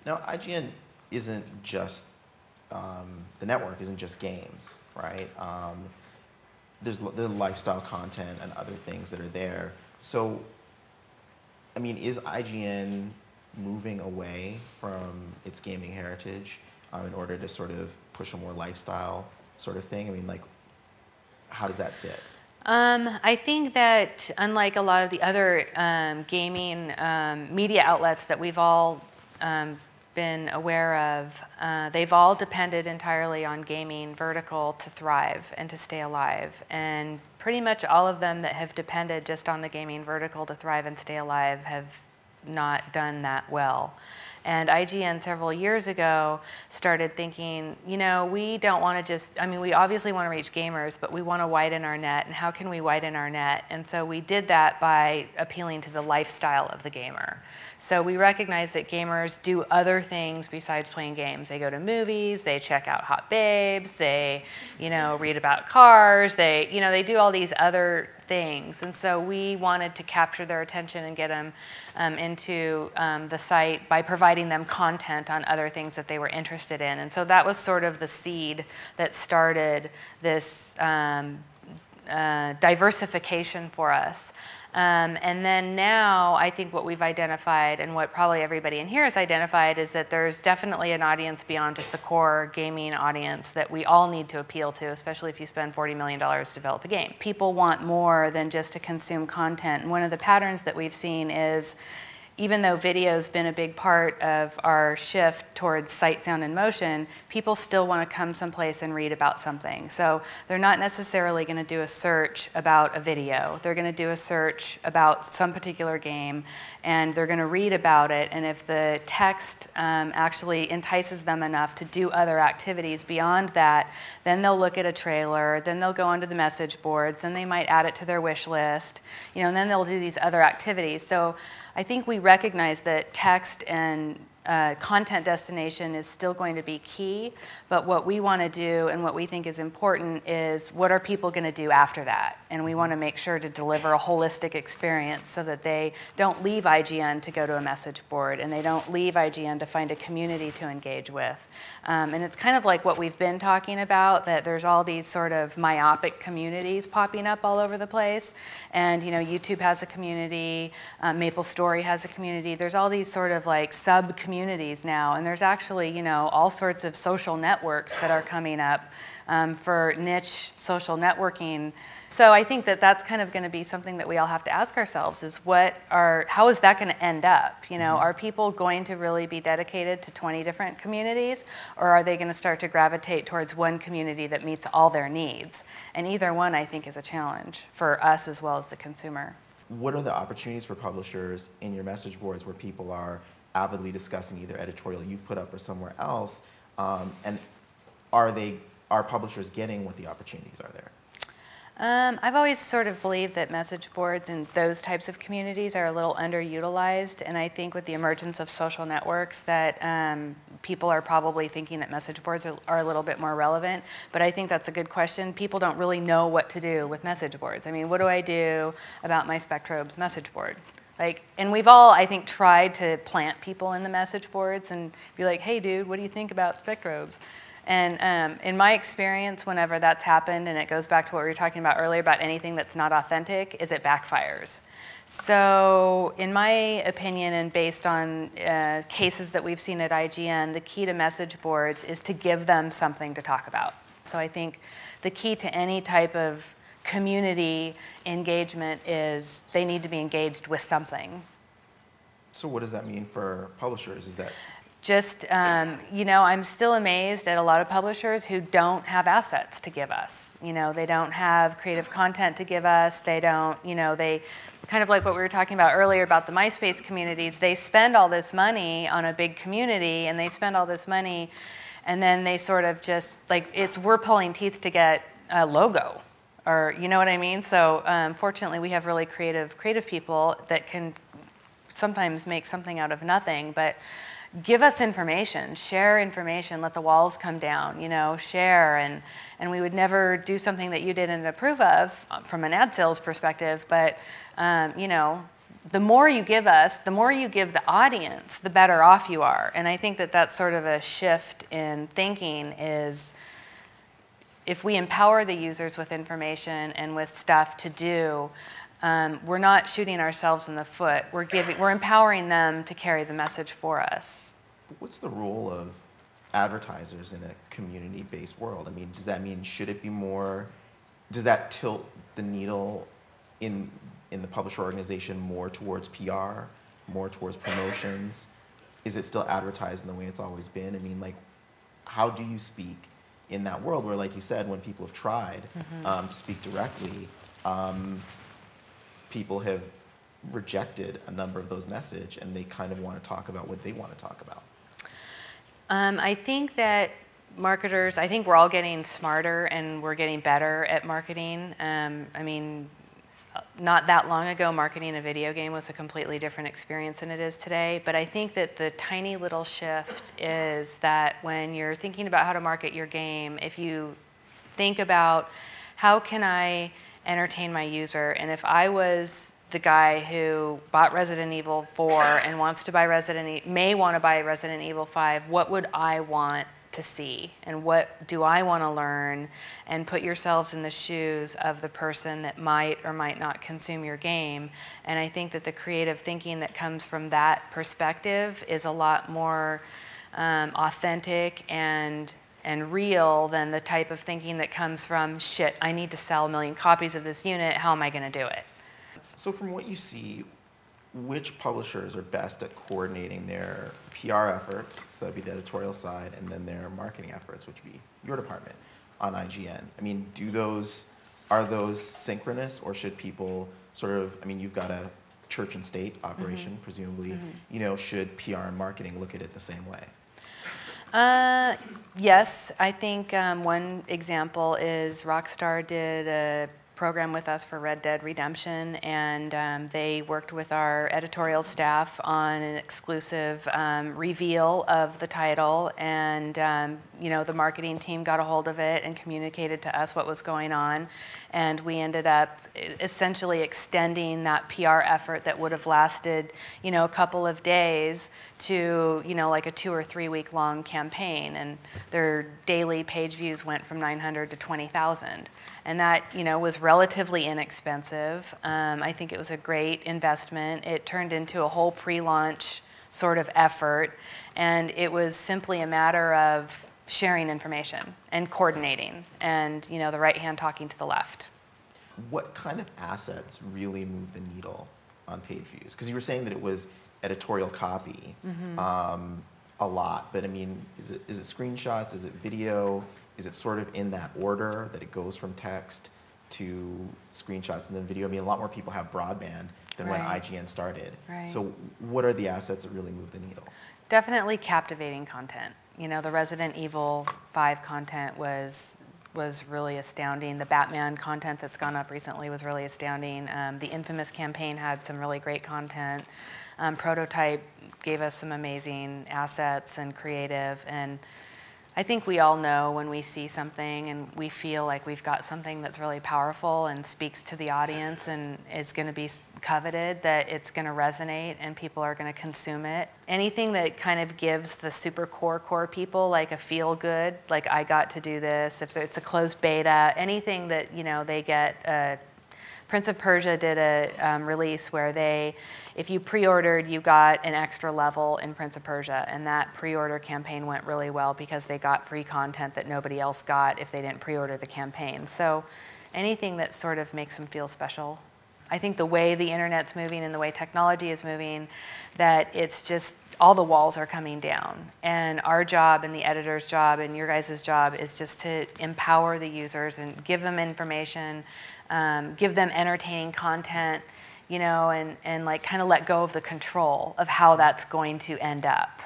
Now, IGN isn't just, the network isn't just games, right? There's lifestyle content and other things that are there. So, I mean, is IGN moving away from its gaming heritage in order to sort of push a more lifestyle sort of thing? I mean, like, how does that sit? I think that unlike a lot of the other gaming media outlets that we've all been aware of, they've all depended entirely on gaming vertical to thrive and to stay alive. And pretty much all of them that have depended just on the gaming vertical to thrive and stay alive have not done that well. And IGN several years ago started thinking, you know, we don't want to just, I mean, we obviously want to reach gamers, but we want to widen our net. And how can we widen our net? And so we did that by appealing to the lifestyle of the gamer. So we recognize that gamers do other things besides playing games. They go to movies, they check out hot babes, they, you know, read about cars, they, you know, they do all these other things. And so we wanted to capture their attention and get them into the site by providing them content on other things that they were interested in. And so that was sort of the seed that started this diversification for us. And then now I think what we've identified, and what probably everybody in here has identified, is that there's definitely an audience beyond just the core gaming audience that we all need to appeal to, especially if you spend $40 million to develop a game. People want more than just to consume content. And one of the patterns that we've seen is, even though video's been a big part of our shift towards sight, sound, and motion, people still want to come someplace and read about something. So they're not necessarily going to do a search about a video. They're going to do a search about some particular game, and they're going to read about it. And if the text actually entices them enough to do other activities beyond that, then they'll look at a trailer, then they'll go onto the message boards, then they might add it to their wish list, you know, and then they'll do these other activities. So I think we recognize that text and content destination is still going to be key, but what we want to do and what we think is important is what are people going to do after that? And we want to make sure to deliver a holistic experience so that they don't leave IGN to go to a message board, and they don't leave IGN to find a community to engage with. And it's kind of like what we've been talking about, that there's all these sort of myopic communities popping up all over the place. And you know, YouTube has a community, MapleStory has a community. There's all these sort of like sub-communities now, and there's actually, you know, all sorts of social networks that are coming up for niche social networking. So I think that that's kind of going to be something that we all have to ask ourselves is how is that going to end up? You know, are people going to really be dedicated to 20 different communities, or are they going to start to gravitate towards one community that meets all their needs? And either one, I think, is a challenge for us as well as the consumer. What are the opportunities for publishers in your message boards where people are avidly discussing either editorial you've put up or somewhere else, and are publishers getting what the opportunities are there? I've always sort of believed that message boards and those types of communities are a little underutilized, and I think with the emergence of social networks that people are probably thinking that message boards are a little bit more relevant, but I think that's a good question. People don't really know what to do with message boards. I mean, what do I do about my Spectrobes message board? Like, and we've all, I think, tried to plant people in the message boards and be like, hey dude, what do you think about Spectrobes? And in my experience, whenever that's happened, and it goes back to what we were talking about earlier about anything that's not authentic, is it backfires. So in my opinion, and based on cases that we've seen at IGN, the key to message boards is to give them something to talk about. So I think the key to any type of community engagement is they need to be engaged with something. So what does that mean for publishers? Is that just, you know, I'm still amazed at a lot of publishers who don't have assets to give us. You know, they don't have creative content to give us. They don't, you know, they kind of like what we were talking about earlier about the MySpace communities. They spend all this money on a big community, and they spend all this money, and then they sort of just, like, we're pulling teeth to get a logo. Or, you know what I mean? So fortunately, we have really creative people that can sometimes make something out of nothing, but give us information, share information, let the walls come down, you know, share, and we would never do something that you didn't approve of from an ad sales perspective, but, you know, the more you give us, the more you give the audience, the better off you are. And I think that that's sort of a shift in thinking is if we empower the users with information and with stuff to do, we're not shooting ourselves in the foot. We're empowering them to carry the message for us. What's the role of advertisers in a community-based world? I mean, does that mean, should it be more, does that tilt the needle in the publisher organization more towards PR, more towards promotions? Is it still advertised in the way it's always been? I mean, like, how do you speak in that world where, like you said, when people have tried to speak directly, people have rejected a number of those messages and they kind of want to talk about what they want to talk about? I think that marketers, I think we're all getting smarter and we're getting better at marketing. I mean, not that long ago, marketing a video game was a completely different experience than it is today. But I think that the tiny little shift is that when you're thinking about how to market your game, if you think about how can I entertain my user, and if I was the guy who bought Resident Evil 4 and wants to buy may want to buy Resident Evil 5, what would I want to see? And what do I want to learn? And put yourselves in the shoes of the person that might or might not consume your game. And I think that the creative thinking that comes from that perspective is a lot more authentic and real than the type of thinking that comes from, shit, I need to sell 1 million copies of this unit, how am I going to do it? So from what you see, which publishers are best at coordinating their PR efforts, so that'd be the editorial side, and then their marketing efforts, which would be your department on IGN? I mean, are those synchronous, or should people sort of, I mean, you've got a church and state operation, presumably, you know, should PR and marketing look at it the same way? Yes, I think one example is Rockstar did a program with us for Red Dead Redemption, and they worked with our editorial staff on an exclusive reveal of the title, and you know, the marketing team got a hold of it and communicated to us what was going on, and we ended up essentially extending that PR effort that would have lasted, you know, a couple of days to, you know, like a 2 or 3 week long campaign, and their daily page views went from 900 to 20,000, and that, you know, was relatively inexpensive. I think it was a great investment. It turned into a whole pre-launch sort of effort, and it was simply a matter of sharing information and coordinating, and, you know, the right hand talking to the left. What kind of assets really move the needle on page views? Because you were saying that it was editorial copy a lot, but I mean, is it screenshots? Is it video? Is it sort of in that order that it goes from text to screenshots and then video? I mean, a lot more people have broadband than when IGN started. So what are the assets that really move the needle? Definitely captivating content. You know, the Resident Evil 5 content was really astounding. The Batman content that's gone up recently was really astounding. The Infamous campaign had some really great content. Prototype gave us some amazing assets and creative, and I think we all know when we see something and we feel like we've got something that's really powerful and speaks to the audience and is going to be coveted, that it's going to resonate and people are going to consume it. Anything that kind of gives the super core people like a feel good, like I got to do this, if it's a closed beta, anything that, you know, they get. Prince of Persia did a release where if you pre-ordered, you got an extra level in Prince of Persia, and that pre-order campaign went really well because they got free content that nobody else got if they didn't pre-order the campaign. So anything that sort of makes them feel special. I think the way the internet's moving and the way technology is moving, that it's just, all the walls are coming down. And our job and the editor's job and your guys' job is just to empower the users and give them information, give them entertaining content, you know, and like kind of let go of the control of how that's going to end up.